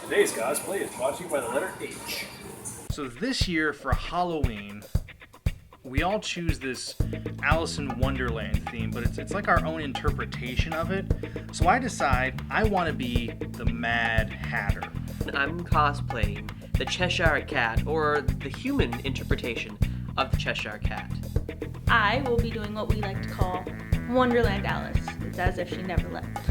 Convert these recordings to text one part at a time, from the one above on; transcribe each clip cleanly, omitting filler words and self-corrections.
Today's cosplay is brought to you by the letter H. So this year for Halloween, we all choose this Alice in Wonderland theme, but it's like our own interpretation of it. So I decide I want to be the Mad Hatter. I'm cosplaying the Cheshire Cat, or the human interpretation of the Cheshire Cat. I will be doing what we like to call Wonderland Alice. It's as if she never left.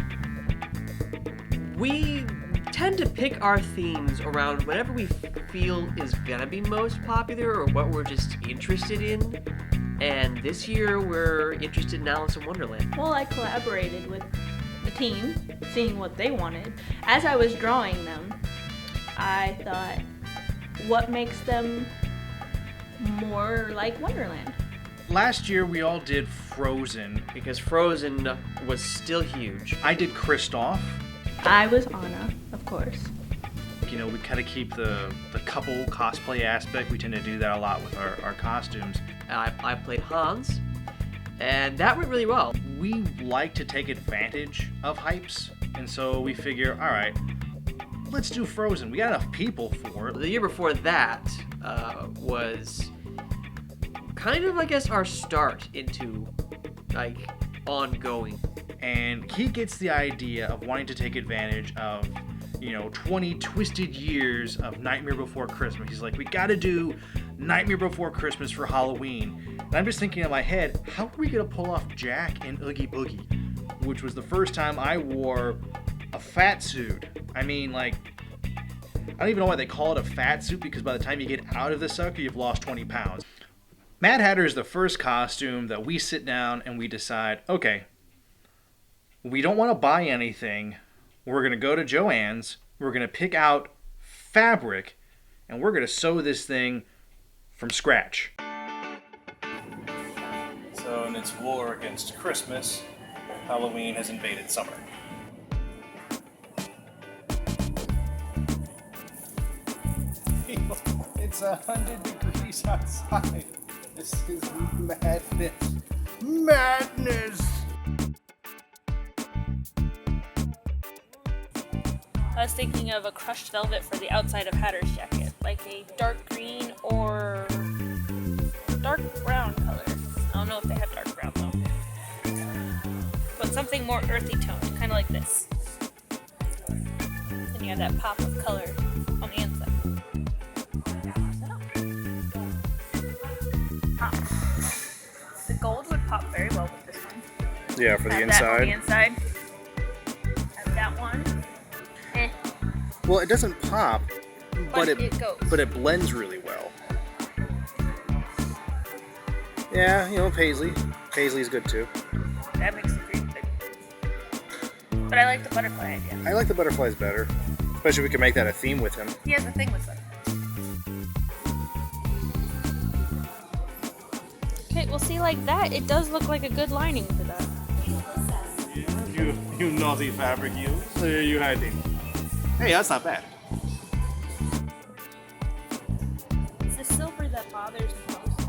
We tend to pick our themes around whatever we feel is gonna be most popular or what we're just interested in. And this year we're interested in Alice in Wonderland. Well, I collaborated with the team, seeing what they wanted. As I was drawing them, I thought, what makes them more like Wonderland? Last year we all did Frozen. Because Frozen was still huge. I did Kristoff. I was Anna, of course. You know, we kind of keep the couple cosplay aspect. We tend to do that a lot with our costumes. I played Hans, and that went really well. We like to take advantage of hypes, and so we figure, all right, let's do Frozen. We got enough people for it. The year before that was kind of, I guess, our start into, like, ongoing. And he gets the idea of wanting to take advantage of, 20 twisted years of Nightmare Before Christmas. He's like, we gotta do Nightmare Before Christmas for Halloween. And I'm just thinking in my head, how are we gonna pull off Jack and Oogie Boogie? Which was the first time I wore a fat suit. I mean, like, I don't even know why they call it a fat suit, because by the time you get out of the sucker, you've lost 20 pounds. Mad Hatter is the first costume that we sit down and we decide, okay, we don't want to buy anything. We're going to go to Joann's. We're going to pick out fabric, and we're going to sew this thing from scratch. So in its war against Christmas, Halloween has invaded summer. It's 100 degrees outside. This is madness. Madness! I was thinking of a crushed velvet for the outside of Hatter's jacket, like a dark green or dark brown color. I don't know if they have dark brown though. But something more earthy toned, kind of like this. Then you have that pop of color on the inside. The gold would pop very well with this one. Yeah, for the Have inside. that on the inside. Have that one. Well, it doesn't pop, But it goes. But it blends really well. Yeah, Paisley. Paisley's good too. That makes it pretty big. But I like the butterfly idea. I like the butterflies better. Especially if we can make that a theme with him. He has a thing with butterflies. Okay, well see, like that, it does look like a good lining for that. You naughty fabric, you. So you hiding. Hey, that's not bad. It's the silver that bothers me most.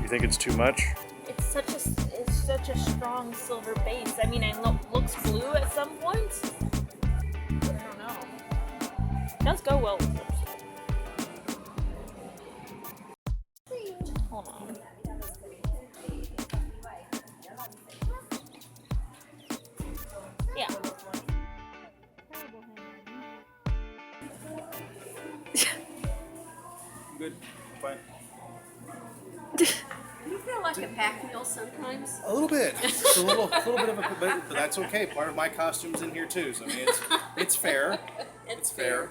You think it's too much? It's such a strong silver base. I mean, it looks blue at some points. I don't know. It does go well with lipstick. Hold on. Yeah. Good. Fine. Do you feel like a pack mule sometimes? A little bit. It's a little bit of a, but that's okay. Part of my costume's in here too. So I mean, it's fair. It's fair.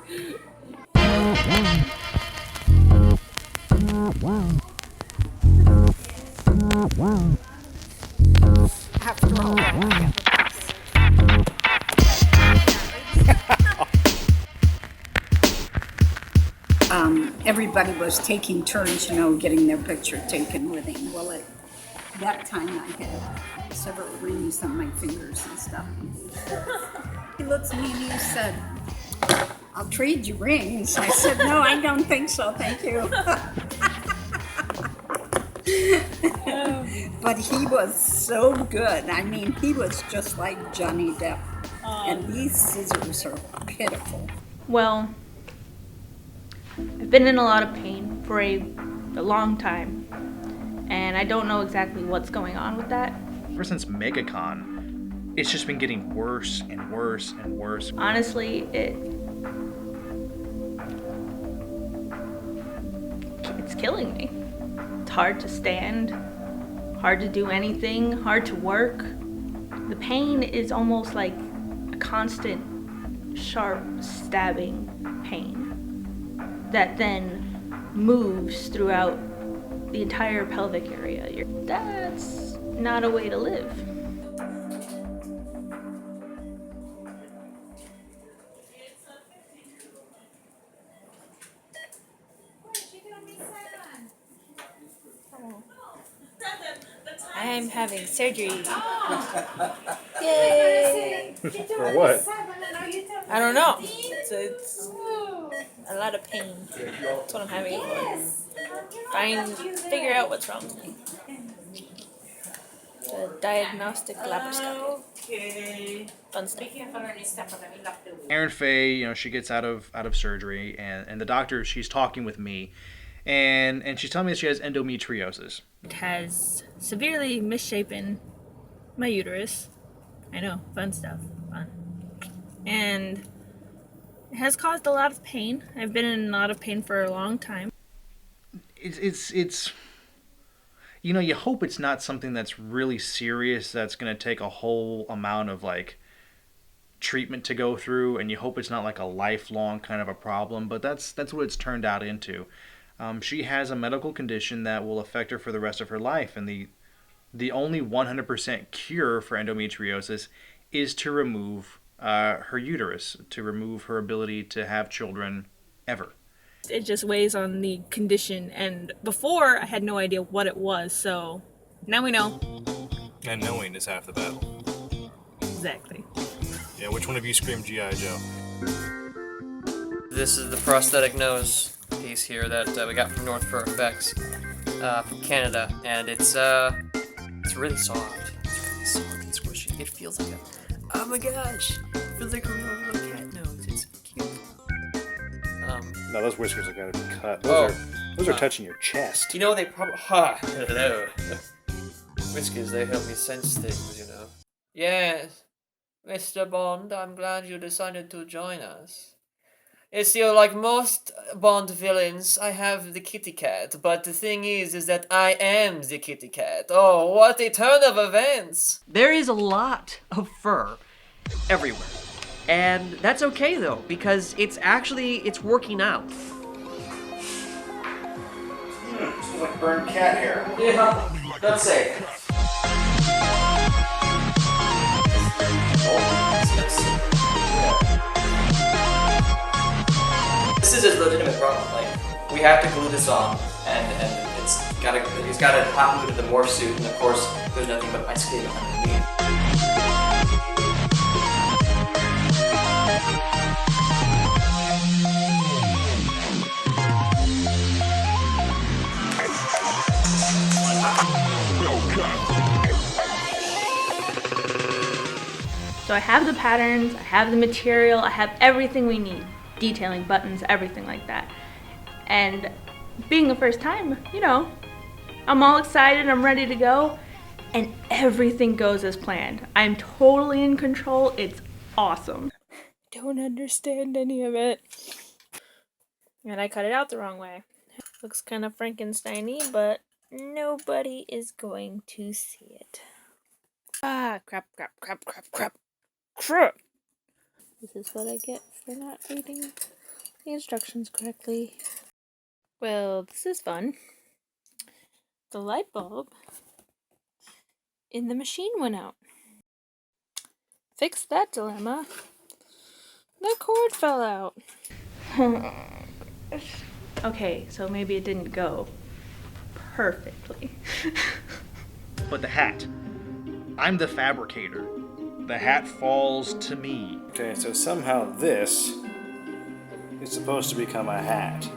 After all, everybody was taking turns, getting their picture taken with him. Well, at that time, I had several rings on my fingers and stuff. He looked at me and he said, "I'll trade you rings." I said, "No, I don't think so, thank you." But he was so good. I mean, he was just like Johnny Depp. And these scissors are pitiful. Well, I've been in a lot of pain for a long time, and I don't know exactly what's going on with that. Ever since MegaCon, it's just been getting worse and worse and worse. Honestly, it's killing me. It's hard to stand, hard to do anything, hard to work. The pain is almost like a constant, sharp, stabbing pain that then moves throughout the entire pelvic area. That's not a way to live. I'm having surgery. Yay! For what? I don't know. It's a lot of pain. That's what I'm having. Figure out what's wrong with me. The diagnostic laparoscopy. Fun stuff. ErynFae, she gets out of surgery, and the doctor, she's talking with me, and she's telling me that she has endometriosis. It has severely misshapen my uterus. I know, fun stuff. Fun. And it has caused a lot of pain. I've been in a lot of pain for a long time. It's you hope it's not something that's really serious, that's going to take a whole amount of treatment to go through, and you hope it's not like a lifelong kind of a problem, but that's what it's turned out into. She has a medical condition that will affect her for the rest of her life, and the only 100% cure for endometriosis is to remove her uterus, to remove her ability to have children ever. It just weighs on the condition, and before I had no idea what it was, so now we know. And knowing is half the battle. Exactly. Yeah, which one of you screamed G.I. Joe? This is the prosthetic nose piece here that we got from North for Effects from Canada, and it's really soft. It's really soft and squishy. It feels like oh my gosh, it feels like a real little cat nose. It's cute. No, those whiskers have got to be cut. Those are touching your chest. You know, they probably... hello. Whiskers, they help me sense things, Yes, Mr. Bond, I'm glad you decided to join us. It's like most Bond villains, I have the kitty cat, but the thing is that I am the kitty cat. Oh, what a turn of events! There is a lot of fur everywhere. And that's okay though, because it's working out. It's like burned cat hair. Yeah, that's safe. This is a legitimate problem. We have to glue this on, and it's gotta happen with the morph suit, and of course, there's nothing but ice cream underneath. So I have the patterns, I have the material, I have everything we need. Detailing, buttons, everything like that. And being the first time, I'm all excited, I'm ready to go, and everything goes as planned. I'm totally in control, it's awesome. Don't understand any of it. And I cut it out the wrong way. Looks kind of Frankenstein-y, but nobody is going to see it. Ah, crap. This is what I get for not reading the instructions correctly. Well, this is fun. The light bulb in the machine went out. Fixed that dilemma. The cord fell out. Okay, so maybe it didn't go perfectly. But the hat. I'm the fabricator. The hat falls to me. Okay, so somehow this is supposed to become a hat.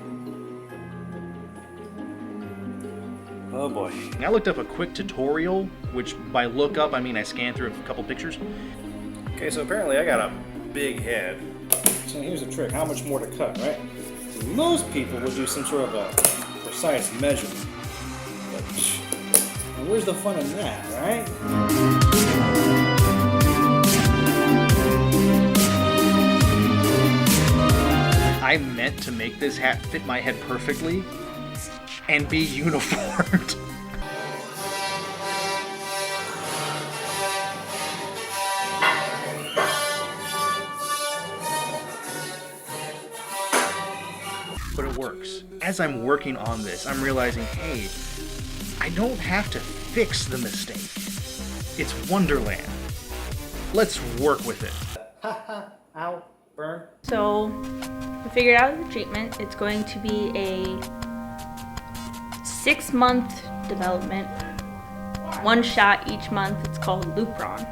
Oh boy. I looked up a quick tutorial, which by look up I mean I scanned through a couple pictures. Okay, so apparently I got a big head. So here's the trick, how much more to cut, right? So most people would do some sort of a precise measurement. But where's the fun in that, right? I meant to make this hat fit my head perfectly and be uniformed. But it works. As I'm working on this, I'm realizing, hey, I don't have to fix the mistake. It's Wonderland. Let's work with it. Ow, burn. So we figured out the treatment. It's going to be a 6-month development. 1 shot each month. It's called Lupron.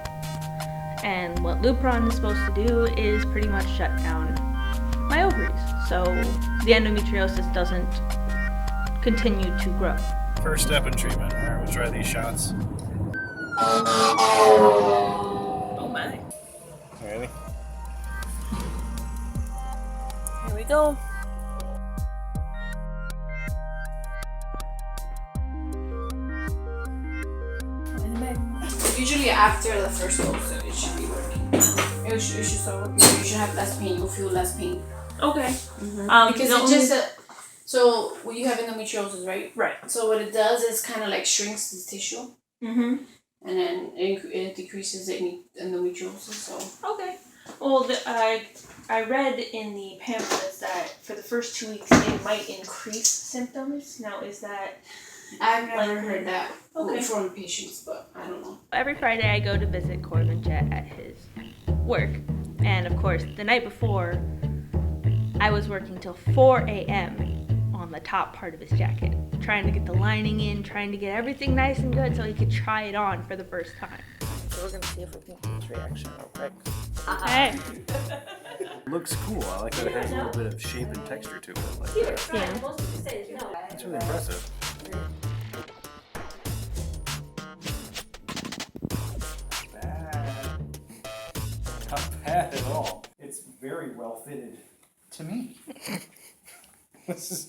And what Lupron is supposed to do is pretty much shut down my ovaries, so the endometriosis doesn't continue to grow. First step in treatment. All right, we'll try these shots. Oh my. Ready? Here we go. Usually after the first dose, it should be working. It should start working. You should have less pain. You'll feel less pain. Okay. Because it's just so when you have endometriosis, right? Right. So what it does is kind of like shrinks the tissue, Mm-hmm. and then it decreases the endometriosis. So Okay. Well, I read in the pamphlets that for the first 2 weeks it might increase symptoms. Now, is that I've never heard that Okay. from patients, but I don't know. Every Friday I go to visit Corbin Jet at his work. And of course, the night before, I was working till 4 a.m. on the top part of his jacket, trying to get the lining in, trying to get everything nice and good so he could try it on for the first time. So we're gonna see if we can get his reaction real quick. Hey. Looks cool. I like that it has a little bit of shape and texture to it. Like that. Yeah. It's really impressive. Not bad at all. It's very well fitted to me. This,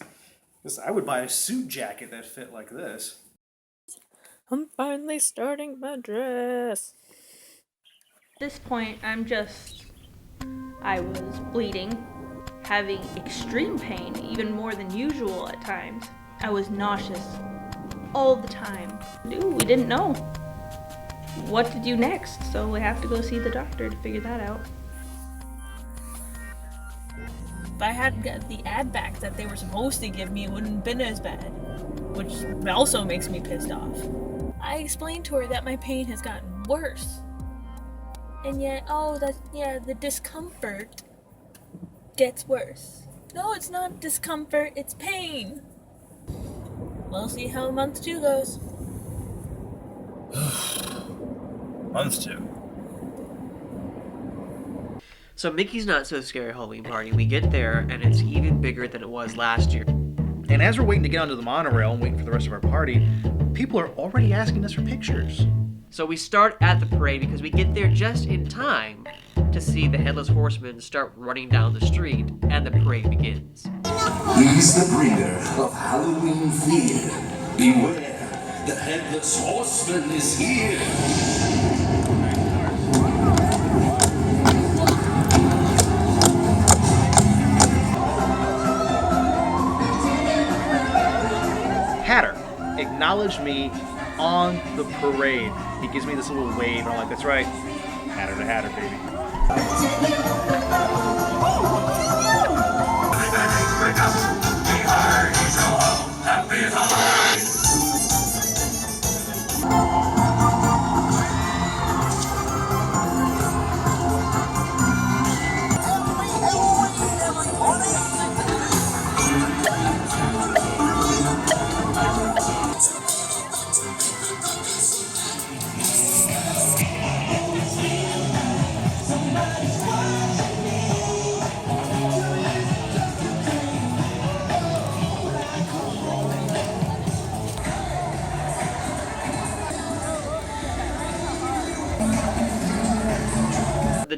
I would buy a suit jacket that fit like this. I'm finally starting my dress. At this point, I was bleeding, having extreme pain, even more than usual at times. I was nauseous all the time. We didn't know what to do next, so we have to go see the doctor to figure that out. If I had got the ad back that they were supposed to give me, it wouldn't have been as bad. Which also makes me pissed off. I explained to her that my pain has gotten worse. And yet, the discomfort gets worse. No, it's not discomfort, it's pain. We'll see how month 2 goes. Month 2. So Mickey's Not So Scary Halloween Party, we get there and it's even bigger than it was last year. And as we're waiting to get onto the monorail and waiting for the rest of our party, people are already asking us for pictures. So we start at the parade because we get there just in time to see the Headless Horseman start running down the street and the parade begins. He's the bringer of Halloween fear. Beware, the Headless Horseman is here. Hatter acknowledged me on the parade. He gives me this little wave, and I'm like, that's right, Hatter to Hatter, baby.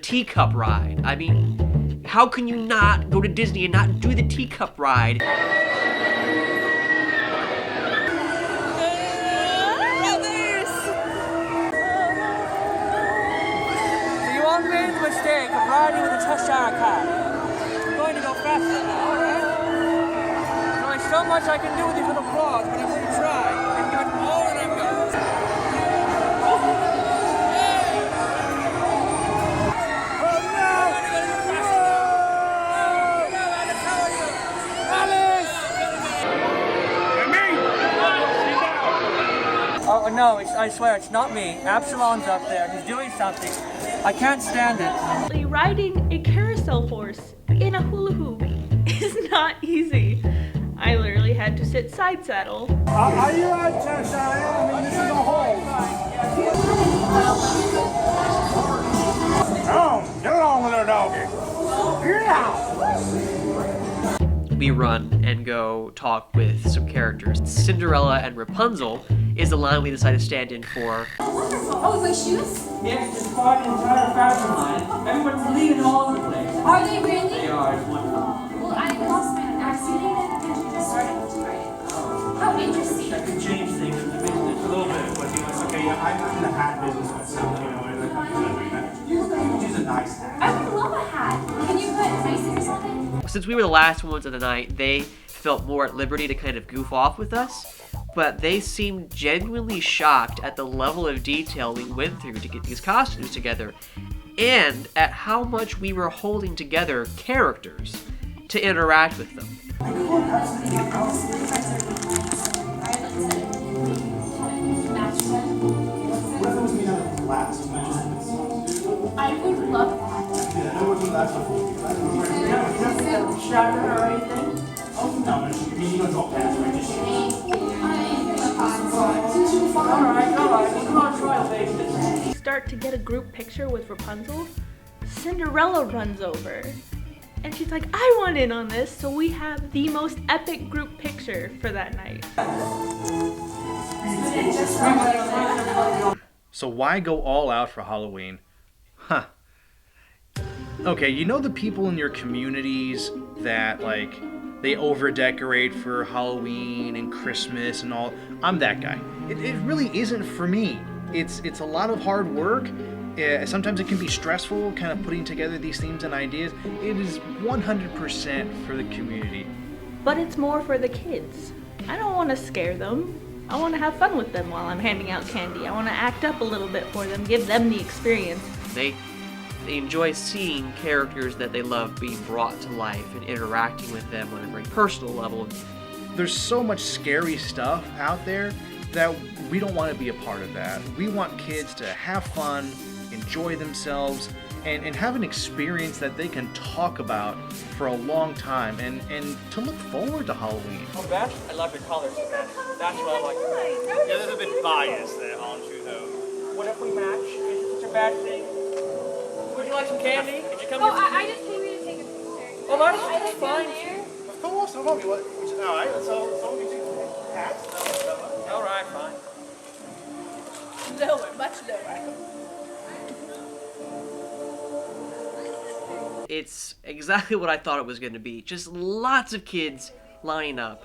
teacup ride. I mean, how can you not go to Disney and not do the teacup ride? Mistake of riding with a Cheshire cat. I'm going to go faster now, alright? There's only so much I can do with these little claws, but I'm going to try and give it all that I've got. Oh no, I swear it's not me. Absalom's up there. He's doing something. I can't stand it. Riding a carousel horse in a hula hoop is not easy. I literally had to sit side saddle. Are you right, Cheshire? I mean, this is a hole. Oh, get along with her, doggy. We run and go talk with some characters. Cinderella and Rapunzel is the line we decided to stand in for. Oh, my shoes? Yes, it's part of the entire fashion line. Everyone's leaving all over the place. Are they really? They are, it's wonderful. Well, I lost my accident and you just started to try it. How interesting. I can change things in the business a little bit, but you know, it's okay. Yeah, I'm in the hat business myself, you know, and use a nice hat. I would love a hat. Can you put icicles on it? Since we were the last ones of the night, they felt more at liberty to kind of goof off with us, but they seemed genuinely shocked at the level of detail we went through to get these costumes together, and at how much we were holding together characters to interact with them. I would love that. Shatter or anything? Oh, no, you don't go past me. Alright, come on, try to face this. Start to get a group picture with Rapunzel. Cinderella runs over. And she's like, I want in on this, so we have the most epic group picture for that night. So why go all out for Halloween? Huh. Okay, you know the people in your communities that, like, they over-decorate for Halloween and Christmas and all? I'm that guy. It really isn't for me. It's a lot of hard work. Sometimes it can be stressful, kind of putting together these themes and ideas. It is 100% for the community. But it's more for the kids. I don't want to scare them. I want to have fun with them while I'm handing out candy. I want to act up a little bit for them, give them the experience. They enjoy seeing characters that they love being brought to life and interacting with them on a very personal level. There's so much scary stuff out there that we don't want to be a part of that. We want kids to have fun, enjoy themselves, and have an experience that they can talk about for a long time and to look forward to Halloween. Oh, Beth, I love your colors, Beth. That's what I like. Yeah, there's a bit biased there, aren't you, though? What if we match? Is it such a bad thing? Would you like some candy? Did you come here? I just came here to take a picture. Oh, that's fine. Of course, no problem. All right, so you do hats. All right, fine. Lower, much lower. It's exactly what I thought it was going to be. Just lots of kids lining up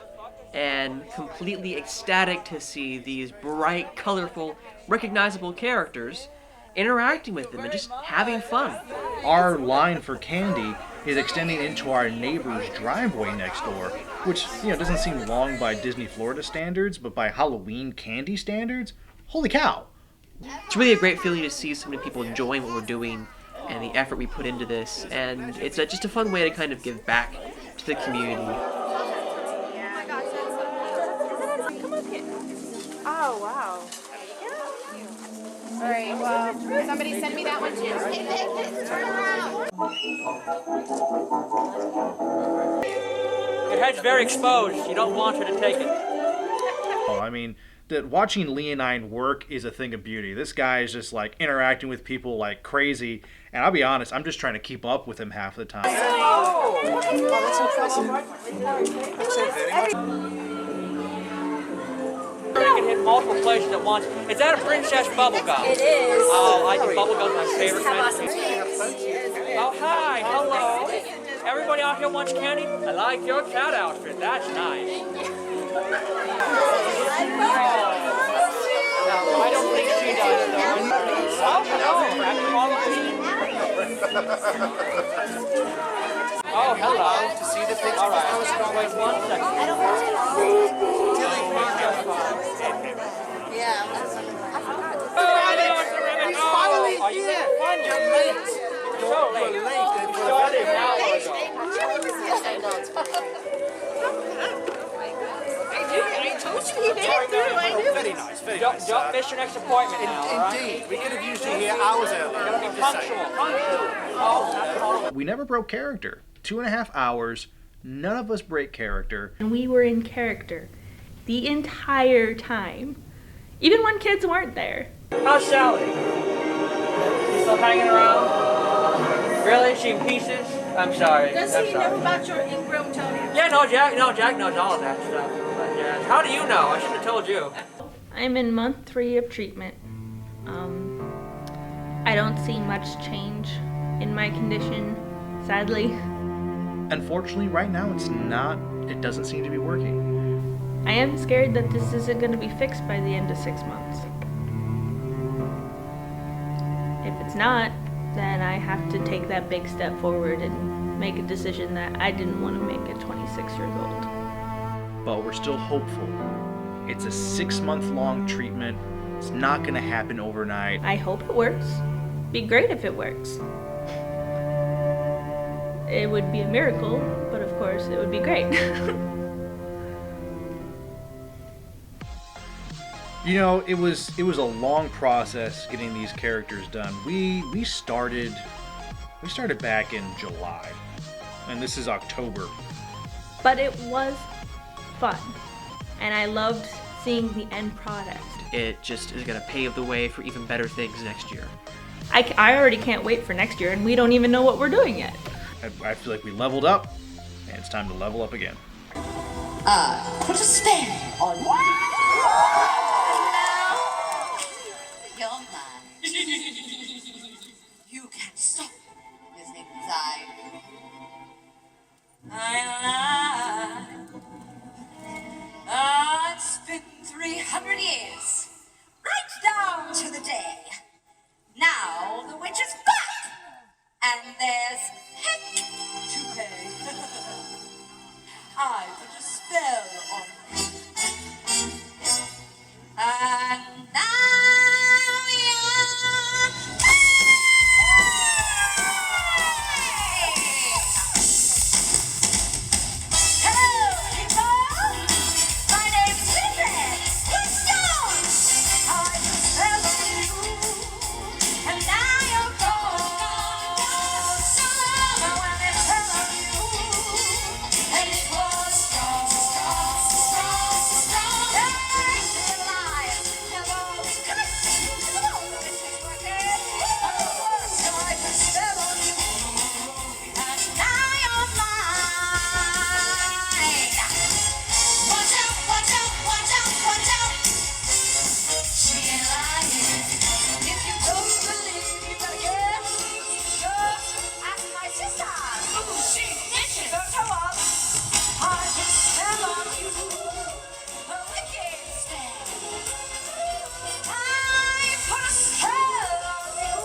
and completely ecstatic to see these bright, colorful, recognizable characters interacting with them and just having fun. Our line for candy is extending into our neighbor's driveway next door, which, doesn't seem long by Disney Florida standards, but by Halloween candy standards, holy cow. It's really a great feeling to see so many people enjoying what we're doing and the effort we put into this, and it's just a fun way to kind of give back to the community. Oh, wow. All right, well, somebody send me that one too. Turn around. Your head's very exposed. You don't want her to take it. Oh, I mean, that watching Leonine work is a thing of beauty. This guy is just like interacting with people like crazy, and I'll be honest, I'm just trying to keep up with him half the time. Oh, that's impressive. multiple places at once. Is that a princess bubblegum? It is. Oh, I think bubblegum's my favorite kind of thing. Oh, hi, hello. Everybody out here wants candy? I like your cat outfit. That's nice. No, I don't think she does, though. Oh, hello. Oh, hello. To see the picture. All right. Wait 1 second. I don't want to. Yeah. He's finally here. You're late. So late. You're late. Started an hour ago. Very nice, very Don't, nice. don't miss your next appointment now, all right? Indeed, we could have used you here hours earlier. Gotta be punctual. Oh, We never broke character. 2.5 hours, none of us break character. And we were in character the entire time. Even when kids weren't there. how's Sally? She's still hanging around? Really? She in pieces? I'm sorry. Does I'm he sorry. know about your ingrown toenail? Yeah, Jack knows all of that stuff. But, yeah. How do you know? I should have told you. I'm in month 3 of treatment. I don't see much change in my condition, sadly. Unfortunately, right now it doesn't seem to be working. I am scared that this isn't going to be fixed by the end of 6 months. If it's not, then I have to take that big step forward and make a decision that I didn't want to make at 26 years old. But we're still hopeful. It's a 6-month-long treatment. It's not going to happen overnight. I hope it works. Be great if it works. It would be a miracle, but of course it would be great. You know, it was a long process getting these characters done. We started back in July, and this is October. But it was fun, and I loved seeing the end product. It just is going to pave the way for even better things next year. I already can't wait for next year, and we don't even know what we're doing yet. I feel like we leveled up, and it's time to level up again. Put a spell on your mind. You can stop this anxiety. It's been 300 years, right down to the day. Now the witch is back, and there's heck to pay. I put a spell on you, and now you're Hello, people. My name's Winifred. What's yours? I put a spell on you, and now you're gone. Now when they spell on you, and it was strong. You're alive. Never cut. Come on, this is working. So I put a spell on you, and now you're mine. Watch out, watch out, watch out, watch out. She ain't lying. If you don't believe, you better get. Just ask my sister. She ditches her toe up. I just spell on you. A wicked spell. I put a spell on you.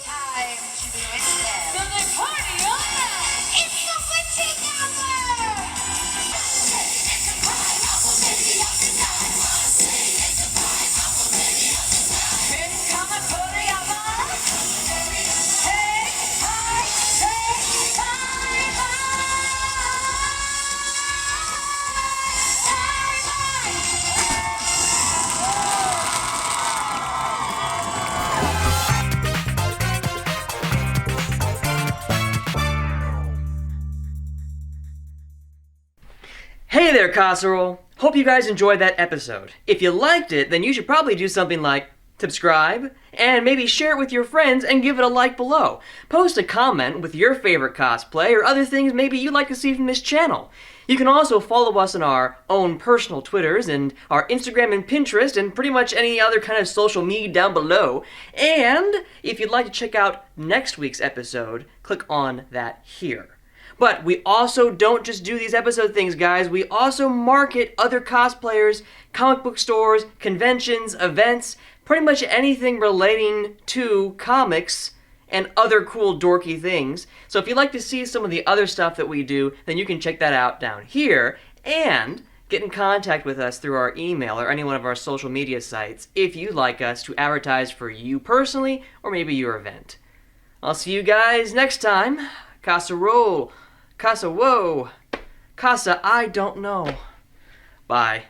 Time to be witched. So they party all night. It's the witching hour. Come and put it on. Hey, I say Hey there, Cosserole! Hope you guys enjoyed that episode. If you liked it, then you should probably do something like subscribe, and maybe share it with your friends and give it a like below. Post a comment with your favorite cosplay or other things maybe you'd like to see from this channel. You can also follow us on our own personal Twitters and our Instagram and Pinterest and pretty much any other kind of social media down below. And if you'd like to check out next week's episode, click on that here. But we also don't just do these episode things, guys. We also market other cosplayers, comic book stores, conventions, events, pretty much anything relating to comics and other cool dorky things. So if you'd like to see some of the other stuff that we do, then you can check that out down here and get in contact with us through our email or any one of our social media sites if you'd like us to advertise for you personally or maybe your event. I'll see you guys next time. Cosserole, Casa Whoa, Casa I don't know. Bye.